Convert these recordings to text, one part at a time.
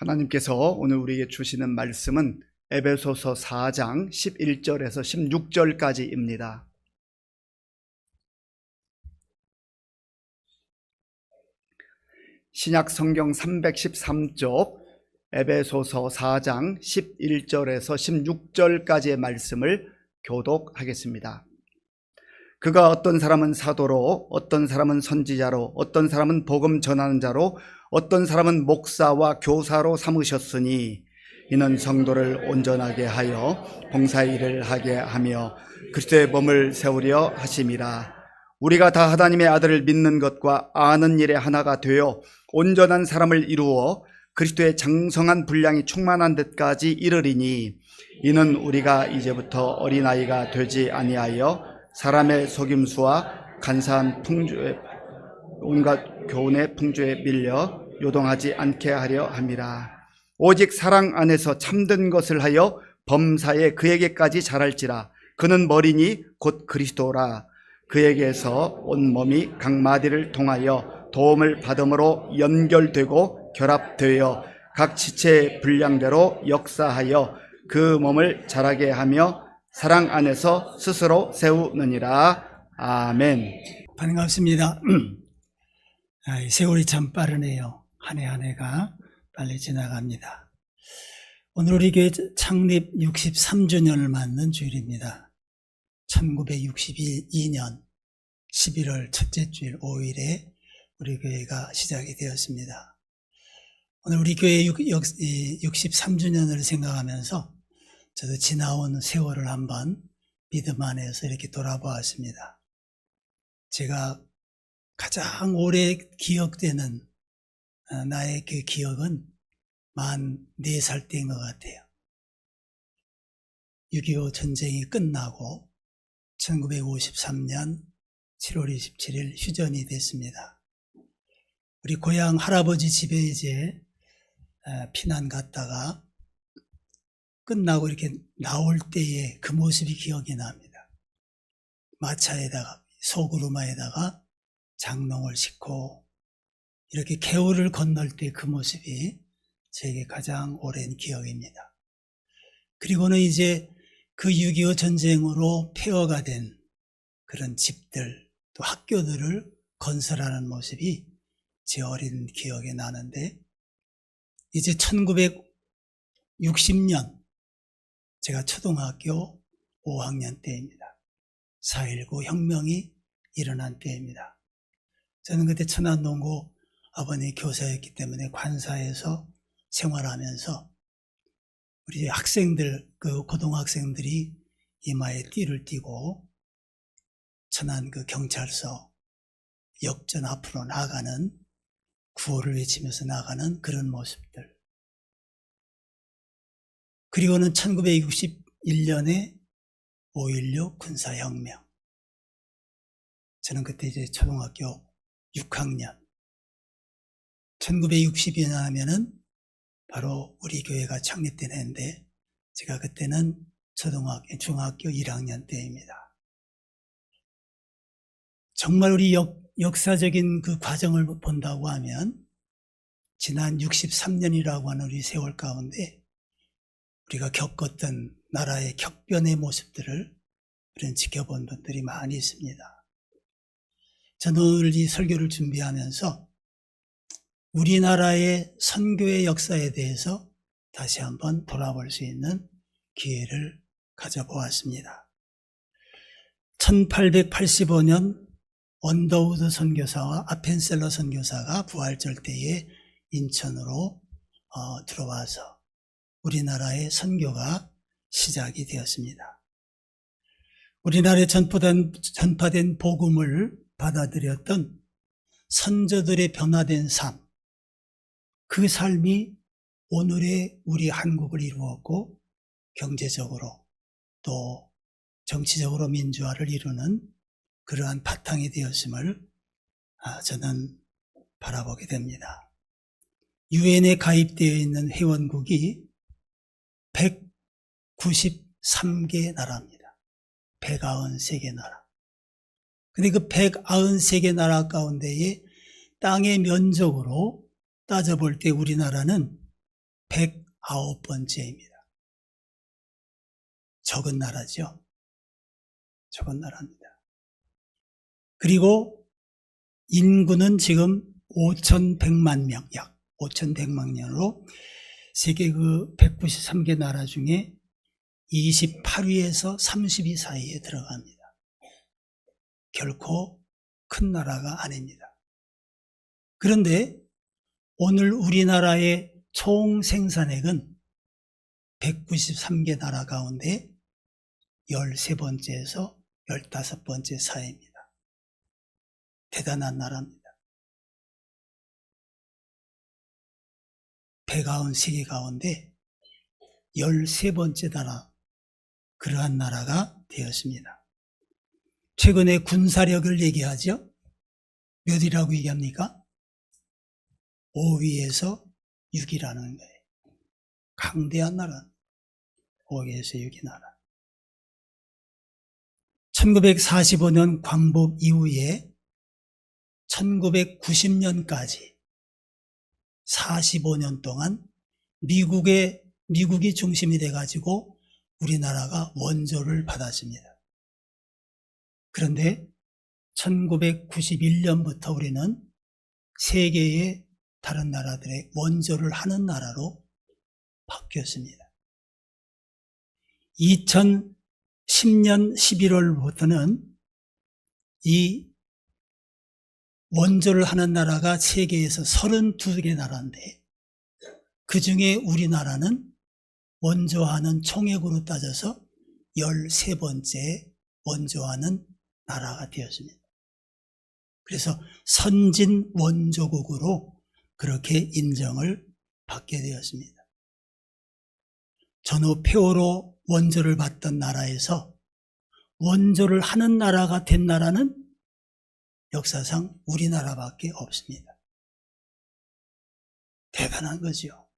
하나님께서 오늘 우리에게 주시는 말씀은 에베소서 4장 11절에서 16절까지입니다. 신약 성경 313쪽 에베소서 4장 11절에서 16절까지의 말씀을 교독하겠습니다. 그가 어떤 사람은 사도로, 어떤 사람은 선지자로, 어떤 사람은 복음 전하는 자로, 어떤 사람은 목사와 교사로 삼으셨으니 이는 성도를 온전하게 하여 봉사의 일을 하게 하며 그리스도의 몸을 세우려 하심이라. 우리가 다 하나님의 아들을 믿는 것과 아는 일에 하나가 되어 온전한 사람을 이루어 그리스도의 장성한 분량이 충만한 데까지 이르리니 이는 우리가 이제부터 어린아이가 되지 아니하여 사람의 속임수와 간사한 풍조에 온갖 교훈의 풍조에 밀려 요동하지 않게 하려 함이라. 오직 사랑 안에서 참된 것을 하여 범사에 그에게까지 자랄지라. 그는 머리니 곧 그리스도라. 그에게서 온 몸이 각 마디를 통하여 도움을 받음으로 연결되고 결합되어 각 지체의 분량대로 역사하여 그 몸을 자라게 하며 사랑 안에서 스스로 세우느니라. 아멘. 반갑습니다. 세월이 참 빠르네요. 한 해 한 해가 빨리 지나갑니다. 오늘 우리 교회 창립 63주년을 맞는 주일입니다. 1962년 11월 첫째 주일 5일에 우리 교회가 시작이 되었습니다. 오늘 우리 교회 63주년을 생각하면서 저도 지나온 세월을 한번 믿음 안에서 이렇게 돌아보았습니다. 제가 가장 오래 기억되는 나의 그 기억은 만 4살 때인 것 같아요. 6.25 전쟁이 끝나고 1953년 7월 27일 휴전이 됐습니다. 우리 고향 할아버지 집에 이제 피난 갔다가 끝나고 이렇게 나올 때의 그 모습이 기억이 납니다. 마차에다가 소구루마에다가 장롱을 싣고 이렇게 개울을 건널 때 그 모습이 제게 가장 오랜 기억입니다. 그리고는 이제 그 6.25 전쟁으로 폐허가 된 그런 집들 또 학교들을 건설하는 모습이 제 어린 기억에 나는데 이제 1960년 제가 초등학교 5학년 때입니다. 4.19 혁명이 일어난 때입니다. 저는 그때 천안동고 아버님이 교사였기 때문에 관사에서 생활하면서 우리 학생들, 그 고등학생들이 이마에 띠를 띠고 천안 그 경찰서 역전 앞으로 나가는 구호를 외치면서 나가는 그런 모습들. 그리고는 1961년에 5.16 군사혁명. 저는 그때 이제 초등학교 6학년. 1960년 하면은 바로 우리 교회가 창립된 해인데 제가 그때는 중학교 1학년 때입니다. 정말 우리 역사적인 그 과정을 본다고 하면 지난 63년이라고 하는 우리 세월 가운데 우리가 겪었던 나라의 격변의 모습들을 우리는 지켜본 분들이 많이 있습니다. 저는 오늘 이 설교를 준비하면서 우리나라의 선교의 역사에 대해서 다시 한번 돌아볼 수 있는 기회를 가져보았습니다. 1885년 언더우드 선교사와 아펜셀러 선교사가 부활절 때에 인천으로 들어와서 우리나라의 선교가 시작이 되었습니다. 우리나라에 전파된 복음을 받아들였던 선조들의 변화된 삶, 그 삶이 오늘의 우리 한국을 이루었고 경제적으로 또 정치적으로 민주화를 이루는 그러한 바탕이 되었음을 저는 바라보게 됩니다. 유엔에 가입되어 있는 회원국이 193개 나라입니다. 193개 나라. 근데 그 193개 나라 가운데에 땅의 면적으로 따져볼 때 우리나라는 109번째입니다. 적은 나라죠. 적은 나라입니다. 그리고 인구는 지금 5,100만 명, 약 5,100만 명으로 세계 그 193개 나라 중에 28위에서 30위 사이에 들어갑니다. 결코 큰 나라가 아닙니다. 그런데 오늘 우리나라의 총 생산액은 193개 나라 가운데 13번째에서 15번째 사이입니다. 대단한 나라입니다. 193개 가운데 13번째 나라, 그러한 나라가 되었습니다. 최근에 군사력을 얘기하죠. 몇이라고 얘기합니까? 5위에서 6위라는 거예요. 강대한 나라. 5위에서 6위 나라. 1945년 광복 이후에 1990년까지 45년 동안 미국이 중심이 돼가지고 우리나라가 원조를 받았습니다. 그런데 1991년부터 우리는 세계의 다른 나라들의 원조를 하는 나라로 바뀌었습니다. 2010년 11월부터는 이 원조를 하는 나라가 세계에서 32개 나라인데 그 중에 우리나라는 원조하는 총액으로 따져서 13번째 원조하는 나라가 되었습니다. 그래서 선진 원조국으로 그렇게 인정을 받게 되었습니다. 전후 폐허로 원조를 받던 나라에서 원조를 하는 나라가 된 나라는 역사상 우리나라밖에 없습니다. 대단한 거죠.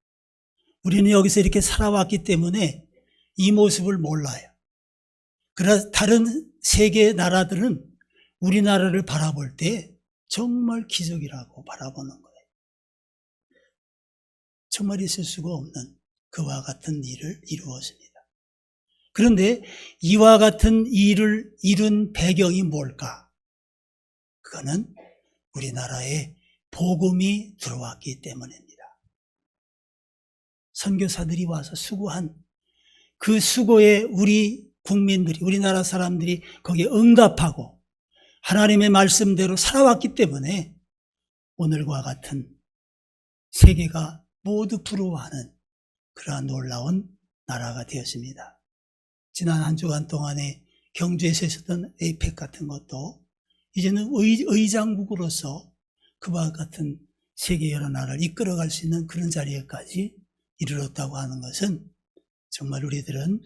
우리는 여기서 이렇게 살아왔기 때문에 이 모습을 몰라요. 그러나 다른 세계 나라들은 우리나라를 바라볼 때 정말 기적이라고 바라보는 거예요. 정말 있을 수가 없는 그와 같은 일을 이루었습니다. 그런데 이와 같은 일을 이룬 배경이 뭘까? 그거는 우리나라에 복음이 들어왔기 때문입니다. 선교사들이 와서 수고한 그 수고에 우리 국민들이, 우리나라 사람들이 거기에 응답하고 하나님의 말씀대로 살아왔기 때문에 오늘과 같은 세계가 모두 부러워하는 그러한 놀라운 나라가 되었습니다. 지난 한 주간 동안에 경주에서 있었던 에이펙 같은 것도 이제는 의장국으로서 그와 같은 세계 여러 나라를 이끌어갈 수 있는 그런 자리에까지 이르렀다고 하는 것은 정말 우리들은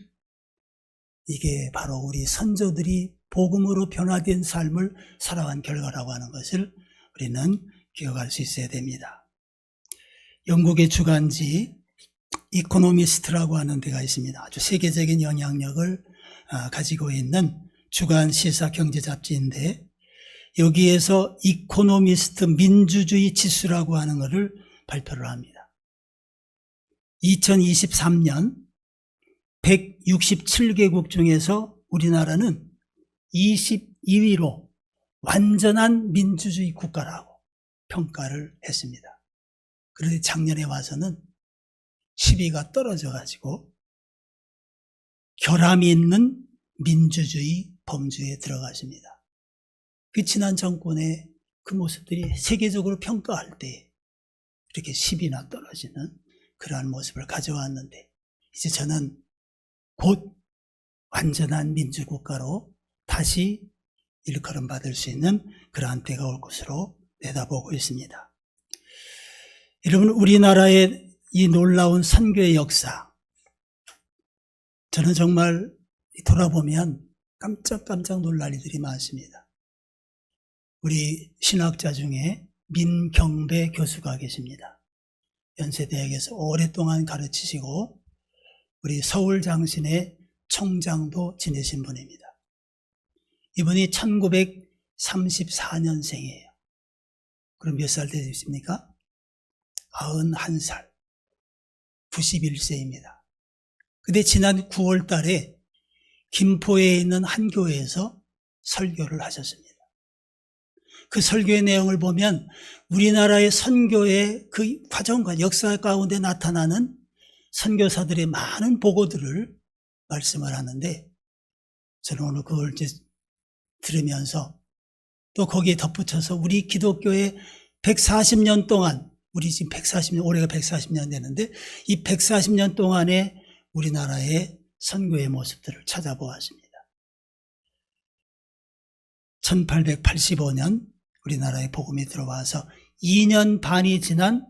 이게 바로 우리 선조들이 복음으로 변화된 삶을 살아간 결과라고 하는 것을 우리는 기억할 수 있어야 됩니다. 영국의 주간지 이코노미스트라고 하는 데가 있습니다. 아주 세계적인 영향력을 가지고 있는 주간 시사 경제 잡지인데 여기에서 이코노미스트 민주주의 지수라고 하는 것을 발표를 합니다. 2023년 167개국 중에서 우리나라는 22위로 완전한 민주주의 국가라고 평가를 했습니다. 그런데 작년에 와서는 10위가 떨어져가지고 결함이 있는 민주주의 범주에 들어가십니다. 그 지난 정권의 그 모습들이 세계적으로 평가할 때 이렇게 10위나 떨어지는 그러한 모습을 가져왔는데 이제 저는 곧 완전한 민주국가로 다시 일컬음 받을 수 있는 그러한 때가 올 것으로 내다보고 있습니다. 여러분, 우리나라의 이 놀라운 선교의 역사, 저는 정말 돌아보면 깜짝깜짝 놀랄 일들이 많습니다. 우리 신학자 중에 민경배 교수가 계십니다. 연세대학에서 오랫동안 가르치시고 우리 서울장신의 총장도 지내신 분입니다. 이분이 1934년생이에요. 그럼 몇 살 되십니까? 91살. 91세입니다. 근데 지난 9월 달에 김포에 있는 한 교회에서 설교를 하셨습니다. 그 설교의 내용을 보면 우리나라의 선교의 그 과정과 역사 가운데 나타나는 선교사들의 많은 보고들을 말씀을 하는데, 저는 오늘 그걸 이제 들으면서 또 거기에 덧붙여서 우리 기독교의 140년 동안, 우리 지금 140년, 올해가 140년 되는데 이 140년 동안의 우리나라의 선교의 모습들을 찾아보았습니다. 1885년 우리나라에 복음이 들어와서 2년 반이 지난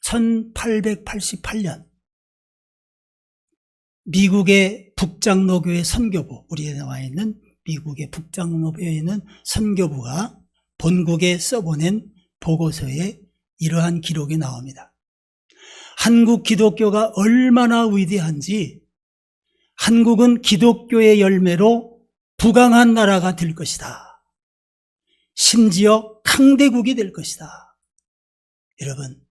1888년 미국의 북장로교회 선교부, 우리에 나와 있는 미국의 북장로교회에 있는 선교부가 본국에 써보낸 보고서에 이러한 기록이 나옵니다. 한국 기독교가 얼마나 위대한지, 한국은 기독교의 열매로 부강한 나라가 될 것이다. 심지어 강대국이 될 것이다. 여러분,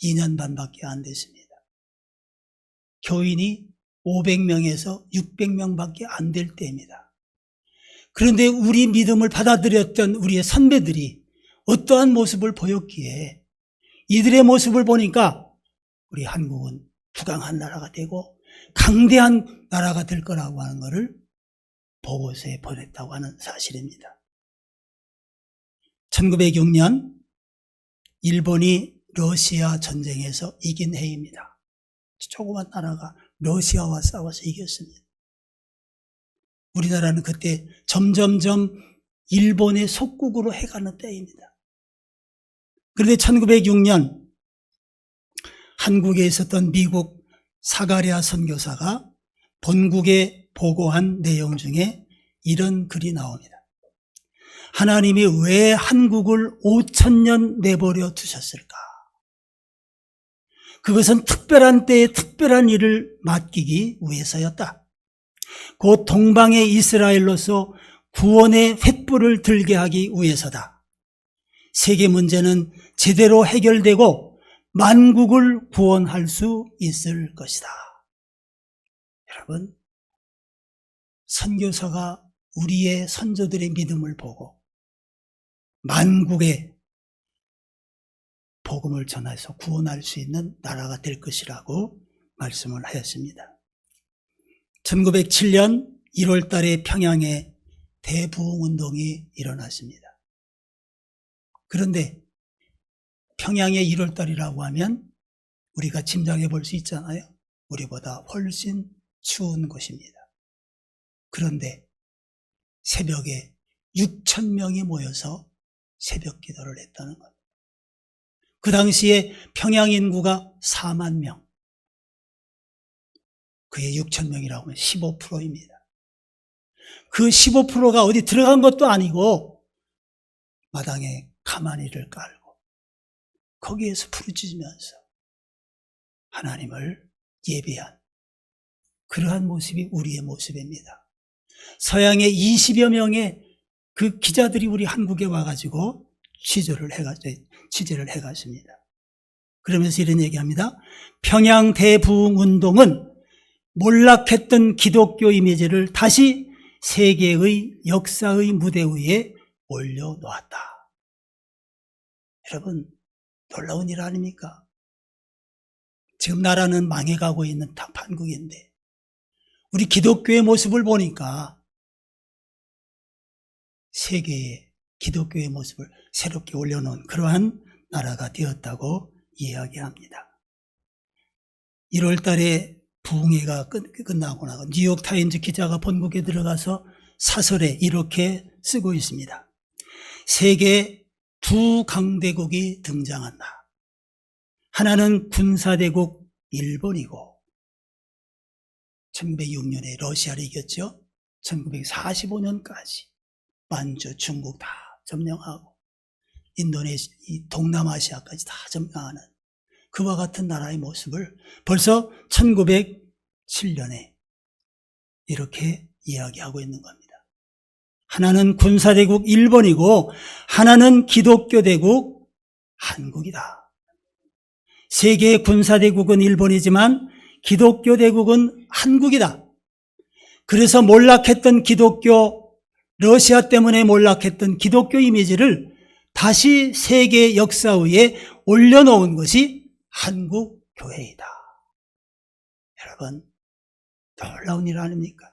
2년 반밖에 안 됐습니다. 교인이 500명에서 600명밖에 안 될 때입니다. 그런데 우리 믿음을 받아들였던 우리의 선배들이 어떠한 모습을 보였기에 이들의 모습을 보니까 우리 한국은 부강한 나라가 되고 강대한 나라가 될 거라고 하는 것을 보고서에 보냈다고 하는 사실입니다. 1906년 일본이 러시아 전쟁에서 이긴 해입니다. 조그만 나라가 러시아와 싸워서 이겼습니다. 우리나라는 그때 점점점 일본의 속국으로 해가는 때입니다. 그런데 1906년 한국에 있었던 미국 사가랴 선교사가 본국에 보고한 내용 중에 이런 글이 나옵니다. 하나님이 왜 한국을 5,000년 내버려 두셨을까? 그것은 특별한 때에 특별한 일을 맡기기 위해서였다. 곧 동방의 이스라엘로서 구원의 횃불을 들게 하기 위해서다. 세계 문제는 제대로 해결되고 만국을 구원할 수 있을 것이다. 여러분, 선교사가 우리의 선조들의 믿음을 보고 만국에 복음을 전해서 구원할 수 있는 나라가 될 것이라고 말씀을 하였습니다. 1907년 1월 달에 평양에 대부흥운동이 일어났습니다. 그런데 평양의 1월 달이라고 하면 우리가 짐작해 볼 수 있잖아요. 우리보다 훨씬 추운 곳입니다. 그런데 새벽에 6,000명이 모여서 새벽 기도를 했다는 것. 그 당시에 평양 인구가 4만 명. 그의 6,000명이라고 하면 15%입니다. 그 15%가 어디 들어간 것도 아니고 마당에 가마니를 깔고 거기에서 부르짖으면서 하나님을 예배한 그러한 모습이 우리의 모습입니다. 서양의 20여 명의 그 기자들이 우리 한국에 와가지고 취재를 해갔습니다. 그러면서 이런 얘기합니다. 평양 대부흥운동은 몰락했던 기독교 이미지를 다시 세계의 역사의 무대 위에 올려놓았다. 여러분, 놀라운 일 아닙니까? 지금 나라는 망해가고 있는 한국인데 우리 기독교의 모습을 보니까 세계의 기독교의 모습을 새롭게 올려놓은 그러한 나라가 되었다고 이야기합니다. 1월 달에 부흥회가 끝나고 나고 뉴욕타임즈 기자가 본국에 들어가서 사설에 이렇게 쓰고 있습니다. 세계 두 강대국이 등장한다. 하나는 군사대국 일본이고 1906년에 러시아를 이겼죠. 1945년까지 만주, 중국 다 점령하고 인도네시아, 동남아시아까지 다 점령하는 그와 같은 나라의 모습을 벌써 1907년에 이렇게 이야기하고 있는 겁니다. 하나는 군사대국 일본이고 하나는 기독교대국 한국이다. 세계 군사대국은 일본이지만 기독교 대국은 한국이다. 그래서 몰락했던 기독교, 러시아 때문에 몰락했던 기독교 이미지를 다시 세계 역사 위에 올려놓은 것이 한국 교회이다. 여러분, 놀라운 일 아닙니까?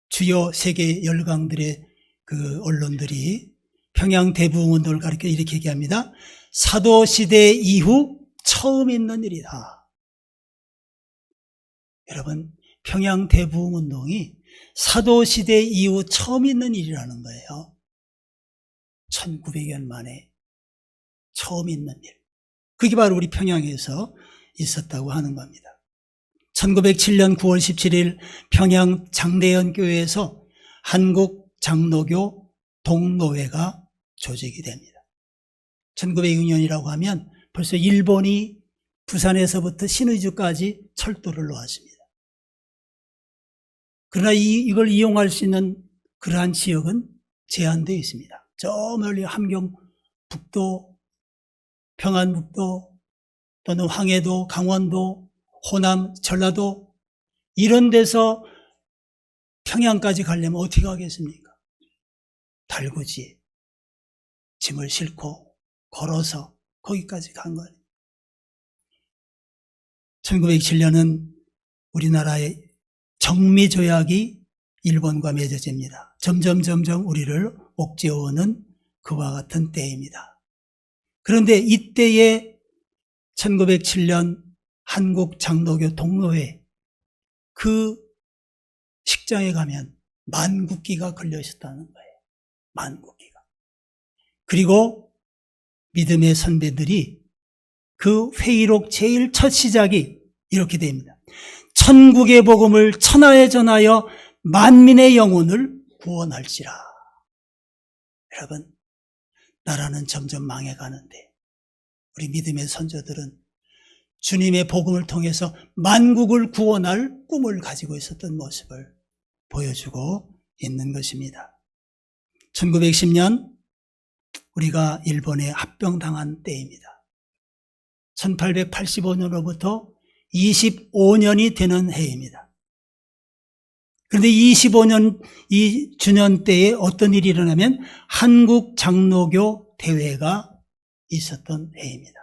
주요 세계 열강들의 그 언론들이 평양 대부흥운동을 가리켜 이렇게 얘기합니다. 사도시대 이후 처음 있는 일이다. 여러분, 평양 대부흥운동이 사도시대 이후 처음 있는 일이라는 거예요. 1900년 만에 처음 있는 일. 그게 바로 우리 평양에서 있었다고 하는 겁니다. 1907년 9월 17일 평양 장대현 교회에서 한국 장로교 동노회가 조직이 됩니다. 1906년이라고 하면 벌써 일본이 부산에서부터 신의주까지 철도를 놓았습니다. 그러나 이걸 이용할 수 있는 그러한 지역은 제한되어 있습니다. 저 멀리 함경 북도, 평안북도, 또는 황해도, 강원도, 호남, 전라도 이런 데서 평양까지 가려면 어떻게 가겠습니까? 달구지 짐을 싣고 걸어서 거기까지 간 거예요. 1907년은 우리나라의 정미조약이 일본과 맺어집니다. 점점 우리를 옥죄어오는 그와 같은 때입니다. 그런데 이때에 1907년 한국 장로교 동노회 그 식장에 가면 만국기가 걸려 있었다는 거예요. 만국기가. 그리고 믿음의 선배들이 그 회의록 제일 첫 시작이 이렇게 됩니다. 천국의 복음을 천하에 전하여 만민의 영혼을 구원할지라. 여러분, 나라는 점점 망해가는데 우리 믿음의 선조들은 주님의 복음을 통해서 만국을 구원할 꿈을 가지고 있었던 모습을 보여주고 있는 것입니다. 1910년 우리가 일본에 합병당한 때입니다. 1885년으로부터 25년이 되는 해입니다. 그런데 25년 이 주년 때에 어떤 일이 일어나면 한국 장로교 대회가 있었던 해입니다.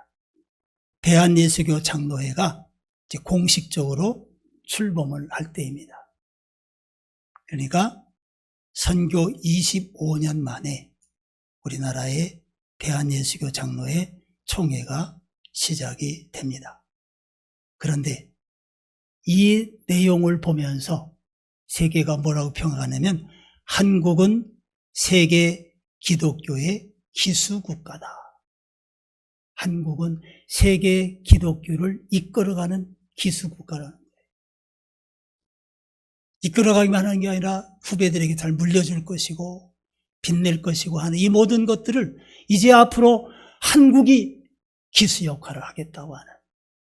대한예수교 장로회가 이제 공식적으로 출범을 할 때입니다. 그러니까 선교 25년 만에 우리나라의 대한예수교 장로회 총회가 시작이 됩니다. 그런데 이 내용을 보면서 세계가 뭐라고 평가하냐면 한국은 세계 기독교의 기수국가다. 한국은 세계 기독교를 이끌어가는 기수국가라는 거예요. 이끌어가기만 하는 게 아니라 후배들에게 잘 물려줄 것이고 빛낼 것이고 하는 이 모든 것들을 이제 앞으로 한국이 기수 역할을 하겠다고 하는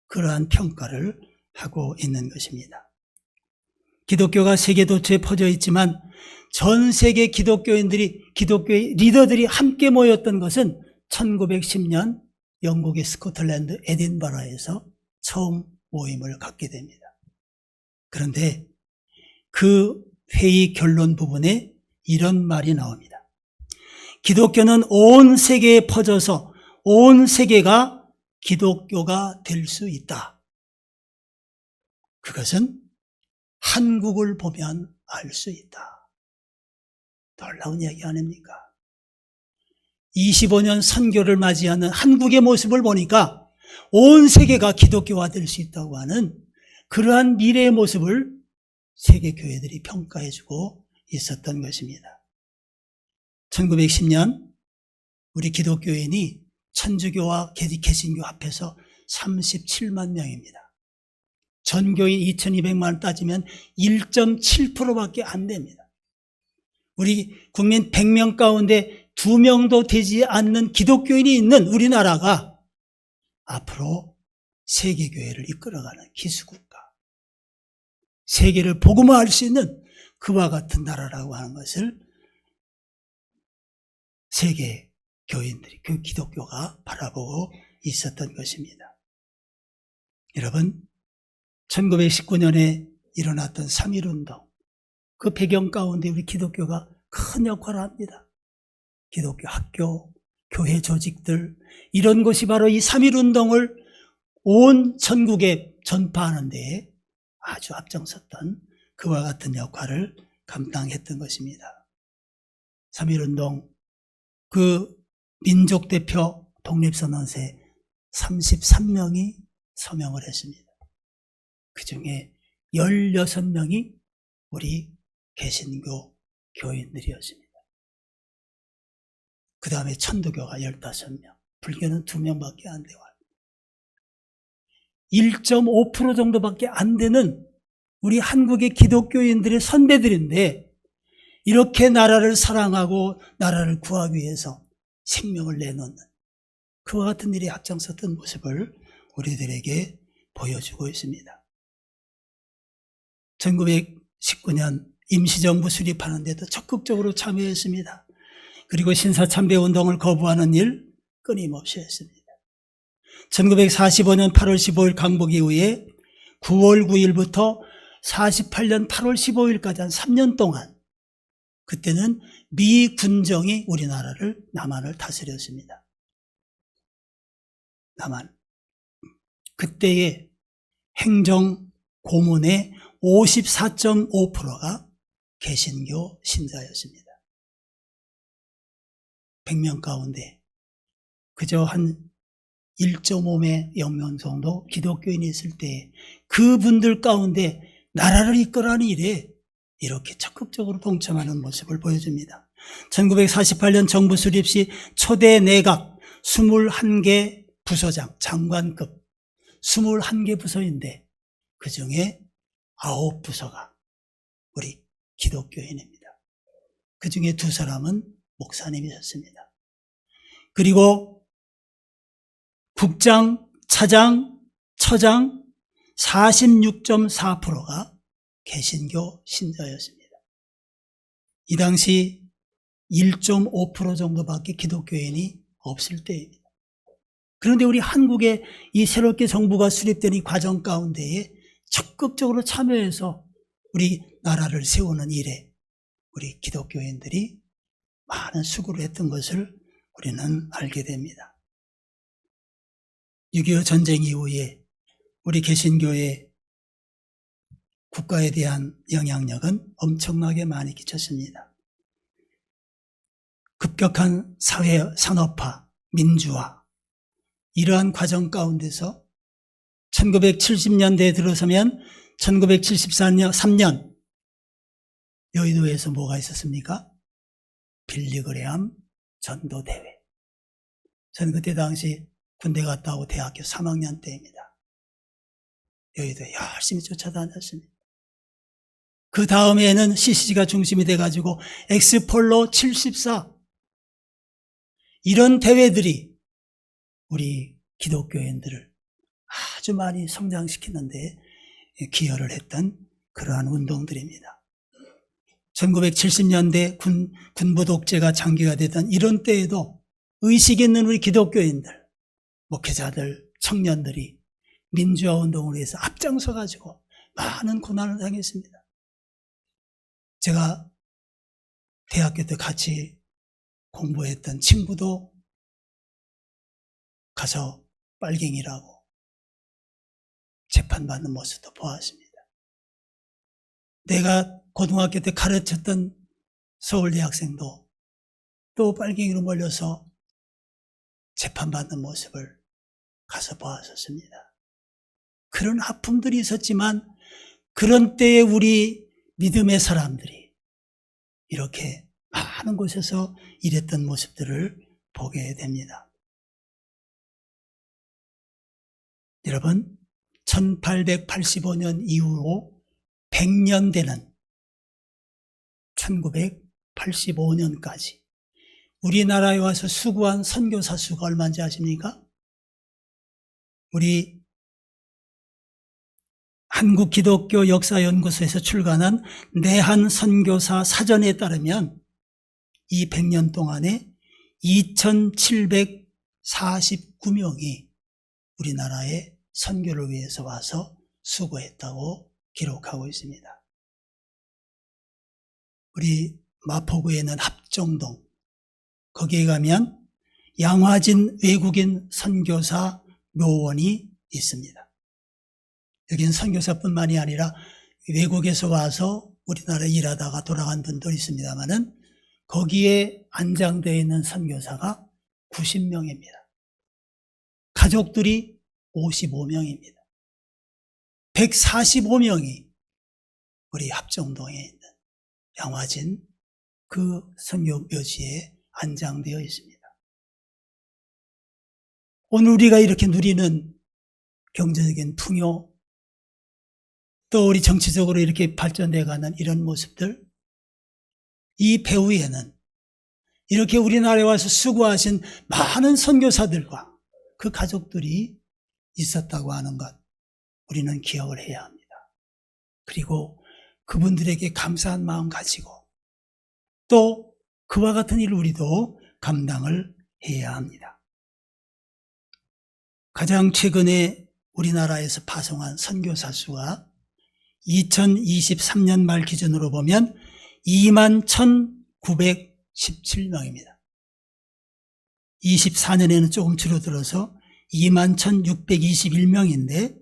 그러한 평가를 하고 있는 것입니다. 기독교가 세계 도처에 퍼져 있지만 전 세계 기독교인들이, 기독교의 리더들이 함께 모였던 것은 1910년 영국의 스코틀랜드 에딘버러에서 처음 모임을 갖게 됩니다. 그런데 그 회의 결론 부분에 이런 말이 나옵니다. 기독교는 온 세계에 퍼져서 온 세계가 기독교가 될 수 있다. 그것은 한국을 보면 알 수 있다. 놀라운 이야기 아닙니까? 25년 선교를 맞이하는 한국의 모습을 보니까 온 세계가 기독교화 될 수 있다고 하는 그러한 미래의 모습을 세계 교회들이 평가해주고 있었던 것입니다. 1910년 우리 기독교인이 천주교와 개신교 합해서 37만 명입니다. 전교인 2200만 따지면 1.7%밖에 안 됩니다. 우리 국민 100명 가운데 2명도 되지 않는 기독교인이 있는 우리나라가 앞으로 세계교회를 이끌어가는 기수국가, 세계를 복음화할 수 있는 그와 같은 나라라고 하는 것을 세계 교인들이, 그 기독교가 바라보고 있었던 것입니다. 여러분, 1919년에 일어났던 3.1운동, 그 배경 가운데 우리 기독교가 큰 역할을 합니다. 기독교 학교, 교회 조직들, 이런 것이 바로 이 3.1운동을 온 전국에 전파하는 데 아주 앞장섰던 그와 같은 역할을 감당했던 것입니다. 3.1운동, 그 민족대표 독립선언서에 33명이 서명을 했습니다. 그 중에 16명이 우리 개신교 교인들이었습니다. 그 다음에 천도교가 15명, 불교는 2명밖에 안 돼요. 1.5% 정도밖에 안 되는 우리 한국의 기독교인들의 선배들인데, 이렇게 나라를 사랑하고 나라를 구하기 위해서 생명을 내놓는 그와 같은 일에 앞장섰던 모습을 우리들에게 보여주고 있습니다. 1919년 임시정부 수립하는 데도 적극적으로 참여했습니다. 그리고 신사참배운동을 거부하는 일 끊임없이 했습니다. 1945년 8월 15일 강복 이후에 9월 9일부터 48년 8월 15일까지 한 3년 동안, 그때는 미 군정이 우리나라를, 남한을 다스렸습니다. 남한. 그때의 행정 고문의 54.5%가 개신교 신자였습니다. 100명 가운데 그저 한 1.5명 정도 기독교인이 있을 때 그분들 가운데 나라를 이끌어가는 일에 이렇게 적극적으로 동참하는 모습을 보여줍니다. 1948년 정부 수립 시 초대 내각 21개 부서장, 장관급 21개 부서인데 그 중에 9부서가 우리 기독교인입니다. 그 중에 2사람은 목사님이셨습니다. 그리고 국장, 차장, 처장 46.4%가 개신교 신자였습니다. 이 당시 1.5% 정도밖에 기독교인이 없을 때입니다. 그런데 우리 한국의 이 새롭게 정부가 수립된 이 과정 가운데에 적극적으로 참여해서 우리 나라를 세우는 일에 우리 기독교인들이 많은 수고를 했던 것을 우리는 알게 됩니다. 6.25 전쟁 이후에 우리 개신교의 국가에 대한 영향력은 엄청나게 많이 끼쳤습니다. 급격한 사회 산업화, 민주화, 이러한 과정 가운데서 1970년대에 들어서면 1973년 여의도에서 뭐가 있었습니까? 빌리그레암 전도대회. 저는 그때 당시 군대 갔다 오고 대학교 3학년 때입니다. 여의도에 열심히 쫓아다녔습니다. 그 다음에는 CCG가 중심이 돼가지고 엑스폴로 74 이런 대회들이 우리 기독교인들을 아주 많이 성장시키는데 기여를 했던 그러한 운동들입니다. 1970년대 군부 독재가 장기가 되던 이런 때에도 의식 있는 우리 기독교인들, 목회자들, 청년들이 민주화 운동을 위해서 앞장서가지고 많은 고난을 당했습니다. 제가 대학교 때 같이 공부했던 친구도 가서 빨갱이라고 재판받는 모습도 보았습니다. 내가 고등학교 때 가르쳤던 서울대 학생도 또 빨갱이로 몰려서 재판받는 모습을 가서 보았었습니다. 그런 아픔들이 있었지만 그런 때에 우리 믿음의 사람들이 이렇게 많은 곳에서 일했던 모습들을 보게 됩니다. 여러분, 1885년 이후로 100년 되는 1985년까지 우리나라에 와서 수고한 선교사 수가 얼마인지 아십니까? 우리 한국기독교역사연구소에서 출간한 내한 선교사 사전에 따르면 이 100년 동안에 2,749명이 우리나라에 선교를 위해서 와서 수고했다고 기록하고 있습니다. 우리 마포구에 있는 합정동, 거기에 가면 양화진 외국인 선교사 묘원이 있습니다. 여기는 선교사뿐만이 아니라 외국에서 와서 우리나라에 일하다가 돌아간 분도 있습니다만은 거기에 안장되어 있는 선교사가 90명입니다. 가족들이 55명입니다. 145명이 우리 합정동에 있는 양화진 그 선교 묘지에 안장되어 있습니다. 오늘 우리가 이렇게 누리는 경제적인 풍요, 또 우리 정치적으로 이렇게 발전돼가는 이런 모습들, 이 배후에는 이렇게 우리나라에 와서 수고하신 많은 선교사들과 그 가족들이 있었다고 하는 것, 우리는 기억을 해야 합니다. 그리고 그분들에게 감사한 마음 가지고 또 그와 같은 일을 우리도 감당을 해야 합니다. 가장 최근에 우리나라에서 파송한 선교사 수가 2023년 말 기준으로 보면 21,917명입니다. 24년에는 조금 줄어들어서 21,621명인데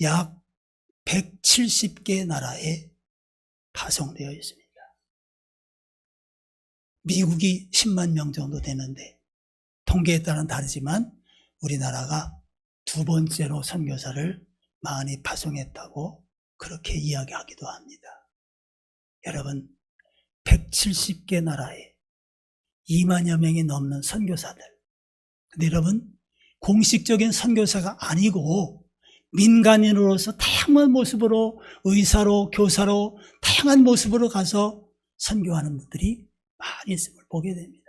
약 170개 나라에 파송되어 있습니다. 미국이 10만 명 정도 되는데 통계에 따라 다르지만 우리나라가 두 번째로 선교사를 많이 파송했다고 그렇게 이야기하기도 합니다. 여러분, 170개 나라에 2만여 명이 넘는 선교사들. 근데 여러분, 공식적인 선교사가 아니고 민간인으로서 다양한 모습으로 의사로, 교사로 다양한 모습으로 가서 선교하는 분들이 많이 있음을 보게 됩니다.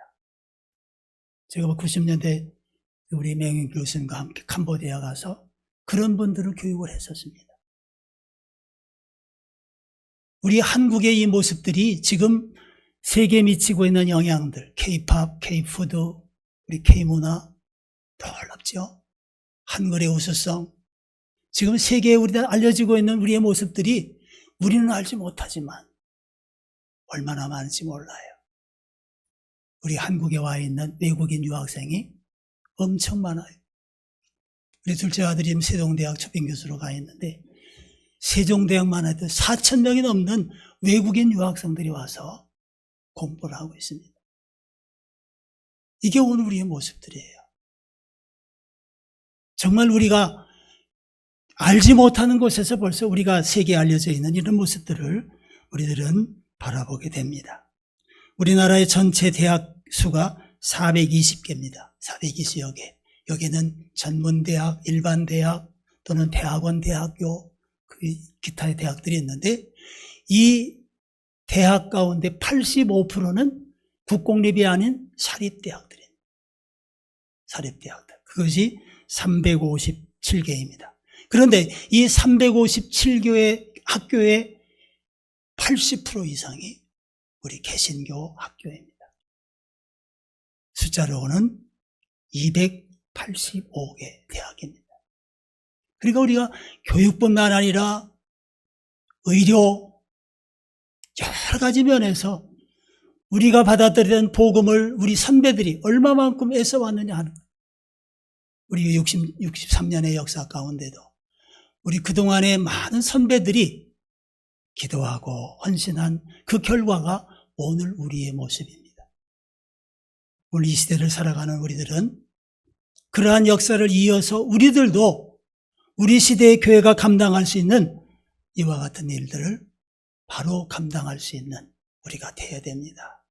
제가 90년대 우리 맹인 교수님과 함께 캄보디아 가서 그런 분들을 교육을 했었습니다. 우리 한국의 이 모습들이 지금 세계에 미치고 있는 영향들, K-팝, K-푸드, 우리 K-문화 놀랍죠? 한글의 우수성, 지금 세계에 우리가 알려지고 있는 우리의 모습들이 우리는 알지 못하지만 얼마나 많은지 몰라요. 우리 한국에 와 있는 외국인 유학생이 엄청 많아요. 우리 둘째 아들이 세종대학 초빙교수로 가 있는데 세종대학만 해도 4,000명이 넘는 외국인 유학생들이 와서 공부를 하고 있습니다. 이게 오늘 우리의 모습들이에요. 정말 우리가 알지 못하는 곳에서 벌써 우리가 세계에 알려져 있는 이런 모습들을 우리들은 바라보게 됩니다. 우리나라의 전체 대학 수가 420개입니다. 420여 개. 여기는 전문대학, 일반대학 또는 대학원, 대학교, 기타의 대학들이 있는데 이 대학 가운데 85%는 국공립이 아닌 사립대학들입니다. 사립대학들. 그것이 357개입니다. 그런데 이 357개의 학교의 80% 이상이 우리 개신교 학교입니다. 숫자로는 285개 대학입니다. 그러니까 우리가 교육뿐만 아니라 의료, 여러 가지 면에서 우리가 받아들이는 복음을 우리 선배들이 얼마만큼 애써왔느냐 하는 거예요. 우리 63년의 역사 가운데도 우리 그동안의 많은 선배들이 기도하고 헌신한 그 결과가 오늘 우리의 모습입니다. 오늘 이 시대를 살아가는 우리들은 그러한 역사를 이어서 우리들도 우리 시대의 교회가 감당할 수 있는 이와 같은 일들을 바로 감당할 수 있는 우리가 되어야 됩니다.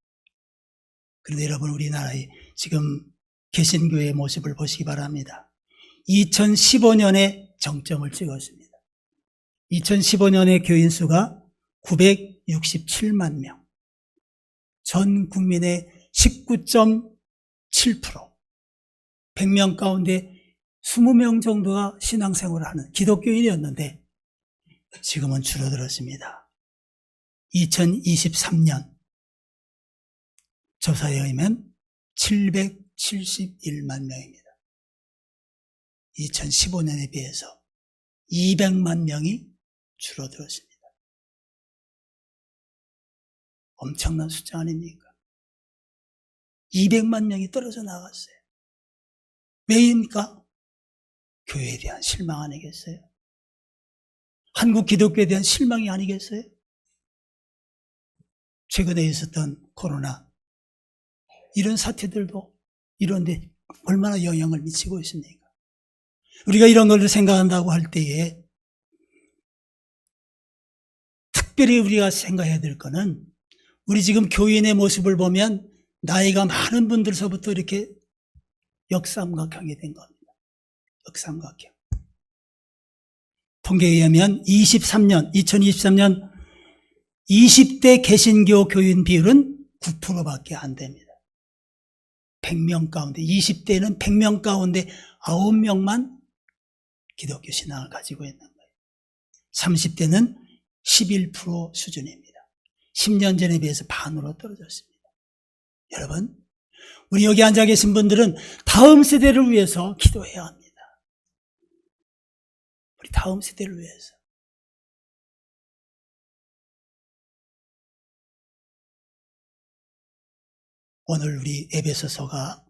그런데 여러분, 우리나라의 지금 개신교회의 모습을 보시기 바랍니다. 2015년에 정점을 찍었습니다. 2015년에 교인 수가 967만 명. 전 국민의 19.7%. 100명 가운데 20명 정도가 신앙생활을 하는 기독교인이었는데 지금은 줄어들었습니다. 2023년 조사에 의하면 771만 명입니다. 2015년에 비해서 200만 명이 줄어들었습니다. 엄청난 숫자 아닙니까? 200만 명이 떨어져 나갔어요. 왜입니까? 교회에 대한 실망 아니겠어요? 한국 기독교에 대한 실망이 아니겠어요? 최근에 있었던 코로나, 이런 사태들도 이런데 얼마나 영향을 미치고 있습니까? 우리가 이런 걸 생각한다고 할 때에 특별히 우리가 생각해야 될 거는, 우리 지금 교인의 모습을 보면 나이가 많은 분들서부터 이렇게 역삼각형이 된 겁니다. 역삼각형. 통계에 의하면 2023년 20대 개신교 교인 비율은 9%밖에 안 됩니다. 100명 가운데, 20대는 100명 가운데 9명만 기독교 신앙을 가지고 있는 거예요. 30대는 11% 수준입니다. 10년 전에 비해서 반으로 떨어졌습니다. 여러분, 우리 여기 앉아 계신 분들은 다음 세대를 위해서 기도해야 합니다. 우리 다음 세대를 위해서. 오늘 우리 에베소서가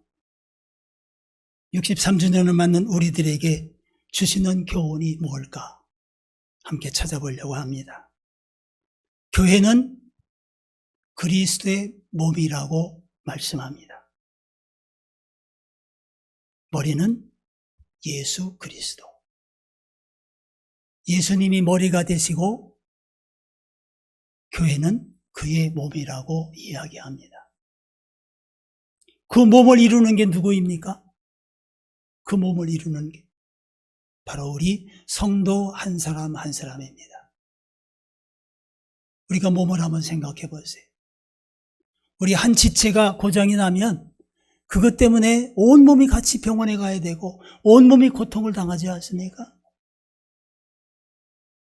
63주년을 맞는 우리들에게 주시는 교훈이 뭘까? 함께 찾아보려고 합니다. 교회는 그리스도의 몸이라고 말씀합니다. 머리는 예수 그리스도. 예수님이 머리가 되시고 교회는 그의 몸이라고 이야기합니다. 그 몸을 이루는 게 누구입니까? 그 몸을 이루는 게 바로 우리 성도 한 사람 한 사람입니다. 우리가 몸을 한번 생각해 보세요. 우리 한 지체가 고장이 나면 그것 때문에 온몸이 같이 병원에 가야 되고 온몸이 고통을 당하지 않습니까?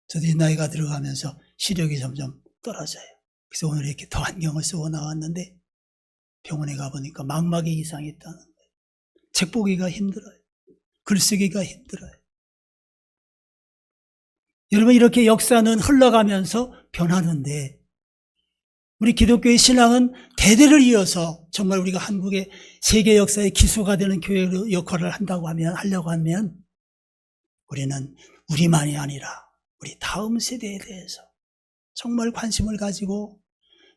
저도 이 나이가 들어가면서 시력이 점점 떨어져요. 그래서 오늘 이렇게 더 안경을 쓰고 나왔는데 병원에 가보니까 망막에 이상이 있다는 거예요. 책 보기가 힘들어요. 글쓰기가 힘들어요. 여러분, 이렇게 역사는 흘러가면서 변하는데 우리 기독교의 신앙은 대대를 이어서 정말 우리가 한국의 세계 역사의 기수가 되는 교회 역할을 하려고 하면 우리는 우리만이 아니라 우리 다음 세대에 대해서 정말 관심을 가지고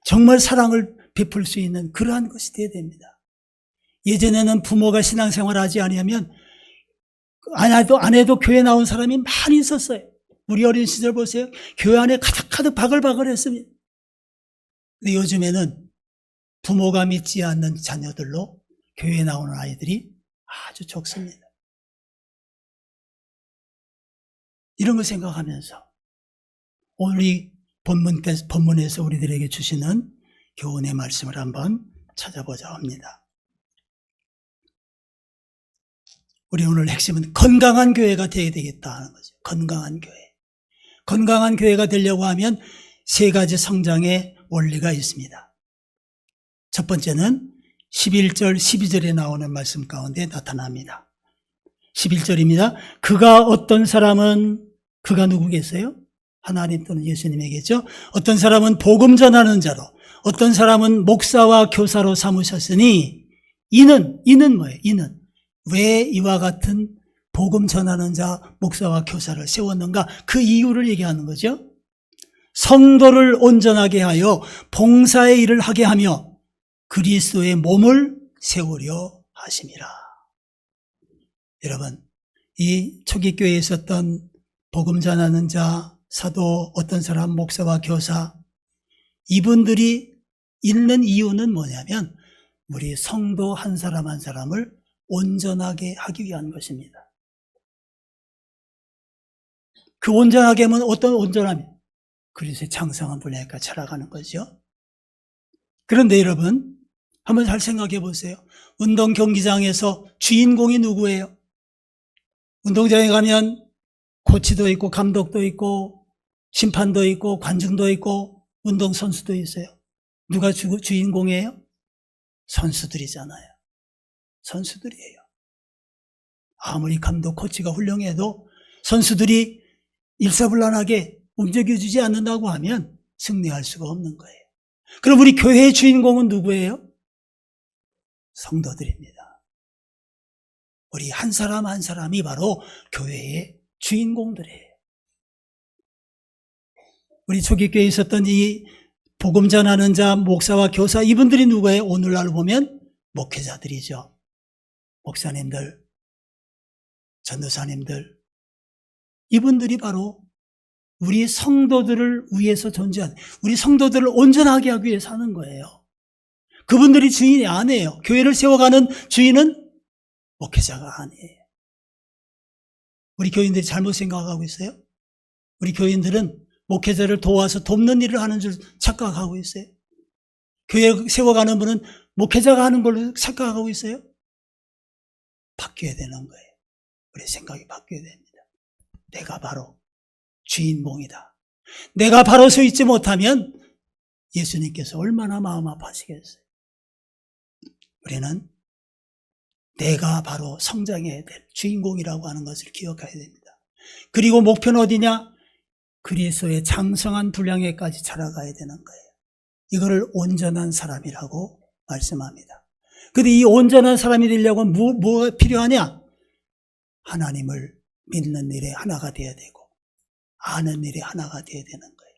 정말 사랑을 베풀 수 있는 그러한 것이 되어야 됩니다. 예전에는 부모가 신앙생활을 하지 않으면 안 해도 교회 나온 사람이 많이 있었어요. 우리 어린 시절 보세요. 교회 안에 가득 바글바글 했습니다. 근데 요즘에는 부모가 믿지 않는 자녀들로 교회에 나오는 아이들이 아주 적습니다. 이런 걸 생각하면서 오늘 이 본문에서 우리들에게 주시는 교훈의 말씀을 한번 찾아보자 합니다. 우리 오늘 핵심은 건강한 교회가 되어야 되겠다 하는 거죠. 건강한 교회. 건강한 교회가 되려고 하면 세 가지 성장의 원리가 있습니다. 첫 번째는 11절, 12절에 나오는 말씀 가운데 나타납니다. 11절입니다. 그가 어떤 사람은, 그가 누구겠어요? 하나님 또는 예수님이겠죠. 어떤 사람은 복음 전하는 자로, 어떤 사람은 목사와 교사로 삼으셨으니 이는 뭐예요? 이는 왜 이와 같은 복음 전하는 자, 목사와 교사를 세웠는가? 그 이유를 얘기하는 거죠. 성도를 온전하게 하여 봉사의 일을 하게 하며 그리스도의 몸을 세우려 하심이라. 여러분, 이 초기 교회에 있었던 복음 전하는 자, 사도, 어떤 사람, 목사와 교사, 이분들이 있는 이유는 뭐냐면 우리 성도 한 사람 한 사람을 온전하게 하기 위한 것입니다. 그 온전하게 하면 어떤 온전함이? 그리스도의 장성한 분야가 자라가는 거죠. 그런데 여러분, 한번 잘 생각해 보세요. 운동 경기장에서 주인공이 누구예요? 운동장에 가면 코치도 있고 감독도 있고 심판도 있고 관중도 있고 운동선수도 있어요. 누가 주인공이에요? 선수들이잖아요. 선수들이에요. 아무리 감독, 코치가 훌륭해도 선수들이 일사불란하게 움직여주지 않는다고 하면 승리할 수가 없는 거예요. 그럼 우리 교회의 주인공은 누구예요? 성도들입니다. 우리 한 사람 한 사람이 바로 교회의 주인공들이에요. 우리 초기교회에 있었던 이 복음 전하는 자, 목사와 교사, 이분들이 누구예요? 오늘날 보면 목회자들이죠. 목사님들, 전도사님들, 이분들이 바로 우리 성도들을 위해서 존재하는, 우리 성도들을 온전하게 하기 위해서 하는 거예요. 그분들이 주인이 아니에요. 교회를 세워가는 주인은 목회자가 아니에요. 우리 교인들이 잘못 생각하고 있어요. 우리 교인들은 목회자를 도와서 돕는 일을 하는 줄 착각하고 있어요. 교회 세워가는 분은 목회자가 하는 걸로 착각하고 있어요. 바뀌어야 되는 거예요. 우리 생각이 바뀌어야 됩니다. 내가 바로 주인공이다. 내가 바로 서 있지 못하면 예수님께서 얼마나 마음 아파하시겠어요. 우리는 내가 바로 성장해야 될 주인공이라고 하는 것을 기억해야 됩니다. 그리고 목표는 어디냐? 그리스도의 장성한 분량에까지 자라가야 되는 거예요. 이거를 온전한 사람이라고 말씀합니다. 근데 이 온전한 사람이 되려고 뭐 필요하냐? 하나님을 믿는 일에 하나가 되어야 되고 아는 일에 하나가 되어야 되는 거예요.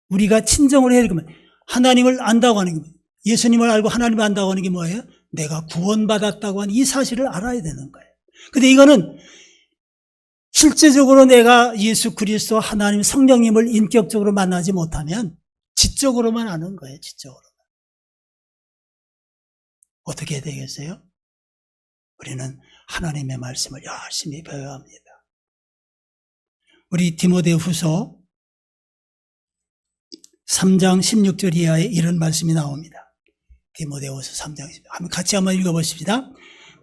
우리가 친정을 해야 되면 하나님을 안다고 하는 게, 예수님을 알고 하나님을 안다고 하는 게 뭐예요? 내가 구원받았다고 하는 이 사실을 알아야 되는 거예요. 근데 이거는 실제적으로 내가 예수 그리스도 하나님 성령님을 인격적으로 만나지 못하면 지적으로만 아는 거예요. 지적으로만. 어떻게 해야 되겠어요? 우리는 하나님의 말씀을 열심히 배워야 합니다. 우리 디모데후서 3장 16절 이하에 이런 말씀이 나옵니다. 디모데후서 3장 16절. 같이 한번 읽어보십시다.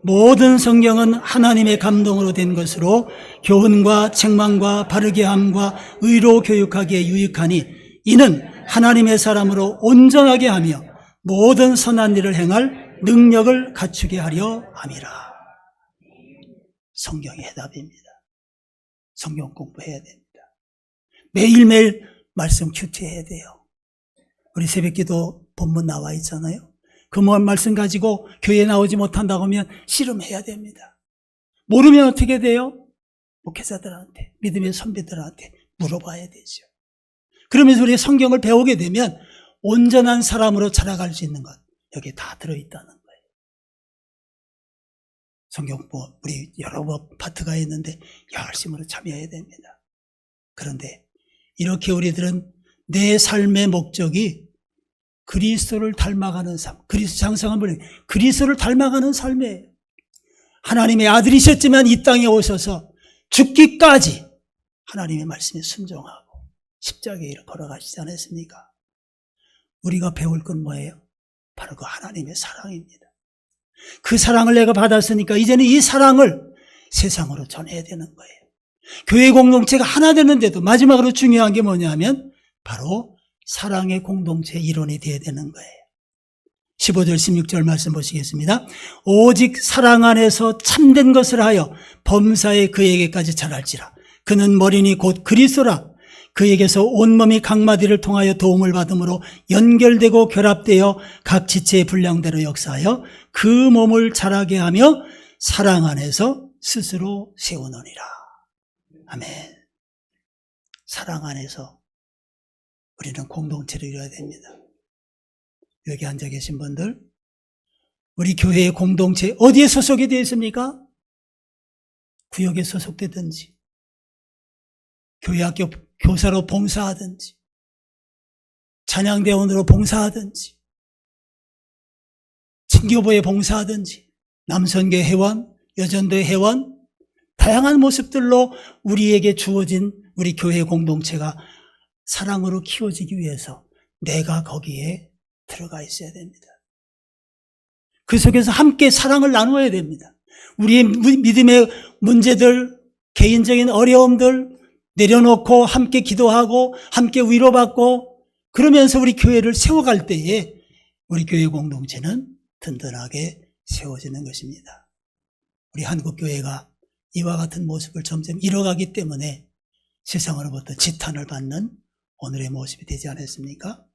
모든 성경은 하나님의 감동으로 된 것으로 교훈과 책망과 바르게 함과 의로 교육하기에 유익하니 이는 하나님의 사람으로 온전하게 하며 모든 선한 일을 행할 능력을 갖추게 하려 함이라. 성경의 해답입니다. 성경 공부해야 됩니다. 매일매일 말씀 큐티해야 돼요. 우리 새벽기도 본문 나와 있잖아요. 그 말씀 가지고 교회에 나오지 못한다고 하면 씨름해야 됩니다. 모르면 어떻게 돼요? 목회자들한테, 믿음의 선배들한테 물어봐야 되죠. 그러면서 우리가 성경을 배우게 되면 온전한 사람으로 자라갈 수 있는 것, 여기에 다 들어있다는 거예요. 성경 우리 여러 파트가 있는데 열심으로 참여해야 됩니다. 그런데 이렇게 우리들은 내 삶의 목적이 그리스도를 닮아가는 삶, 그리스도 장성한 분이 그리스도를 닮아가는 삶이에요. 하나님의 아들이셨지만 이 땅에 오셔서 죽기까지 하나님의 말씀에 순종하고 십자가에 걸어가시지 않았습니까? 우리가 배울 건 뭐예요? 바로 그 하나님의 사랑입니다. 그 사랑을 내가 받았으니까 이제는 이 사랑을 세상으로 전해야 되는 거예요. 교회 공동체가 하나 되는데도 마지막으로 중요한 게 뭐냐면 바로 사랑의 공동체 이론이 되어야 되는 거예요. 15절 16절 말씀 보시겠습니다. 오직 사랑 안에서 참된 것을 하여 범사에 그에게까지 자랄지라. 그는 머리니 곧 그리스도라. 그에게서 온몸이 각마디를 통하여 도움을 받음으로 연결되고 결합되어 각 지체의 분량대로 역사하여 그 몸을 자라게 하며 사랑 안에서 스스로 세우느니라. 아멘. 사랑 안에서 우리는 공동체를 이뤄야 됩니다. 여기 앉아 계신 분들, 우리 교회의 공동체 어디에 소속이 되어 있습니까? 구역에 소속되든지, 교회학교 교사로 봉사하든지, 찬양대원으로 봉사하든지, 친교부에 봉사하든지, 남선교 회원, 여전도 회원, 다양한 모습들로 우리에게 주어진 우리 교회 공동체가 사랑으로 키워지기 위해서 내가 거기에 들어가 있어야 됩니다. 그 속에서 함께 사랑을 나누어야 됩니다. 우리의 믿음의 문제들, 개인적인 어려움들 내려놓고 함께 기도하고 함께 위로받고 그러면서 우리 교회를 세워갈 때에 우리 교회 공동체는 든든하게 세워지는 것입니다. 우리 한국교회가 이와 같은 모습을 점점 잃어가기 때문에 세상으로부터 지탄을 받는 오늘의 모습이 되지 않았습니까?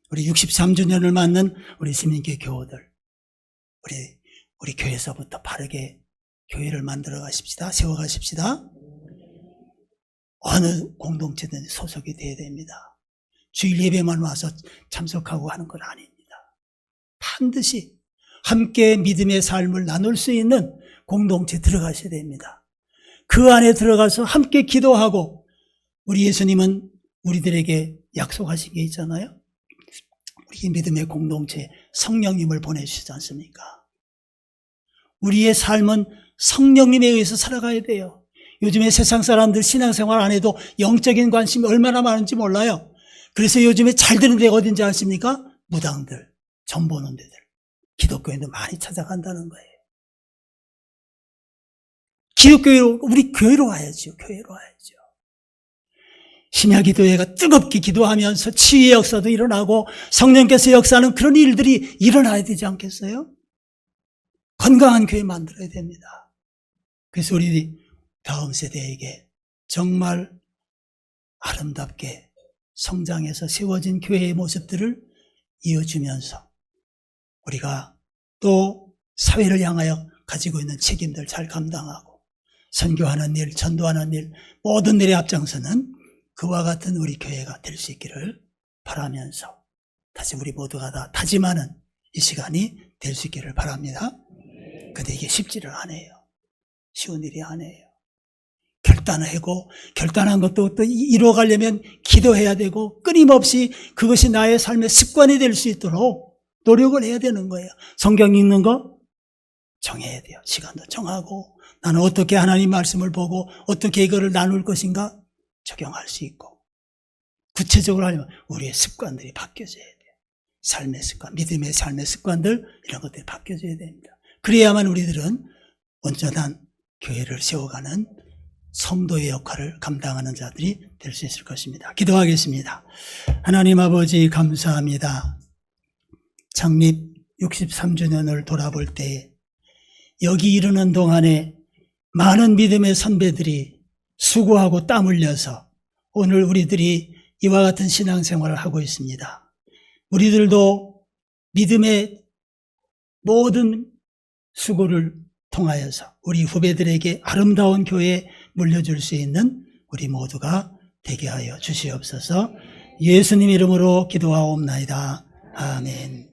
우리 63주년을 맞는 우리 시민교회 교우들, 우리 교회에서부터 바르게 교회를 만들어 가십시다. 세워 가십시다. 어느 공동체든 소속이 되어야 됩니다. 주일 예배만 와서 참석하고 하는 건 아닙니다. 반드시 함께 믿음의 삶을 나눌 수 있는 공동체 들어가셔야 됩니다. 그 안에 들어가서 함께 기도하고, 우리 예수님은 우리들에게 약속하신 게 있잖아요. 우리 믿음의 공동체 성령님을 보내주시지 않습니까? 우리의 삶은 성령님에 의해서 살아가야 돼요. 요즘에 세상 사람들 신앙생활 안 해도 영적인 관심이 얼마나 많은지 몰라요. 그래서 요즘에 잘 되는 데가 어딘지 아십니까? 무당들, 전 보는 데들, 기독교인도 많이 찾아간다는 거예요. 기독교회로, 우리 교회로 와야죠. 교회로 와야죠. 심야기도회가 뜨겁게 기도하면서 치유의 역사도 일어나고 성령께서 역사하는 그런 일들이 일어나야 되지 않겠어요? 건강한 교회 만들어야 됩니다. 그래서 우리 다음 세대에게 정말 아름답게 성장해서 세워진 교회의 모습들을 이어주면서 우리가 또 사회를 향하여 가지고 있는 책임들 잘 감당하고 선교하는 일, 전도하는 일, 모든 일에 앞장서는 그와 같은 우리 교회가 될 수 있기를 바라면서 다시 우리 모두가 다 다짐하는 이 시간이 될 수 있기를 바랍니다. 근데 이게 쉽지를 않아요. 쉬운 일이 아니에요. 결단하고, 결단한 것도 또 이루어가려면 기도해야 되고, 끊임없이 그것이 나의 삶의 습관이 될 수 있도록 노력을 해야 되는 거예요. 성경 읽는 거 정해야 돼요. 시간도 정하고, 나는 어떻게 하나님 말씀을 보고 어떻게 이거를 나눌 것인가 적용할 수 있고, 구체적으로 하려면 우리의 습관들이 바뀌어져야 돼요. 삶의 습관, 믿음의 삶의 습관들, 이런 것들이 바뀌어져야 됩니다. 그래야만 우리들은 온전한 교회를 세워가는 성도의 역할을 감당하는 자들이 될 수 있을 것입니다. 기도하겠습니다. 하나님 아버지 감사합니다. 창립 63주년을 돌아볼 때 여기 이르는 동안에 많은 믿음의 선배들이 수고하고 땀 흘려서 오늘 우리들이 이와 같은 신앙생활을 하고 있습니다. 우리들도 믿음의 모든 수고를 통하여서 우리 후배들에게 아름다운 교회 물려줄 수 있는 우리 모두가 되게 하여 주시옵소서. 예수님 이름으로 기도하옵나이다. 아멘.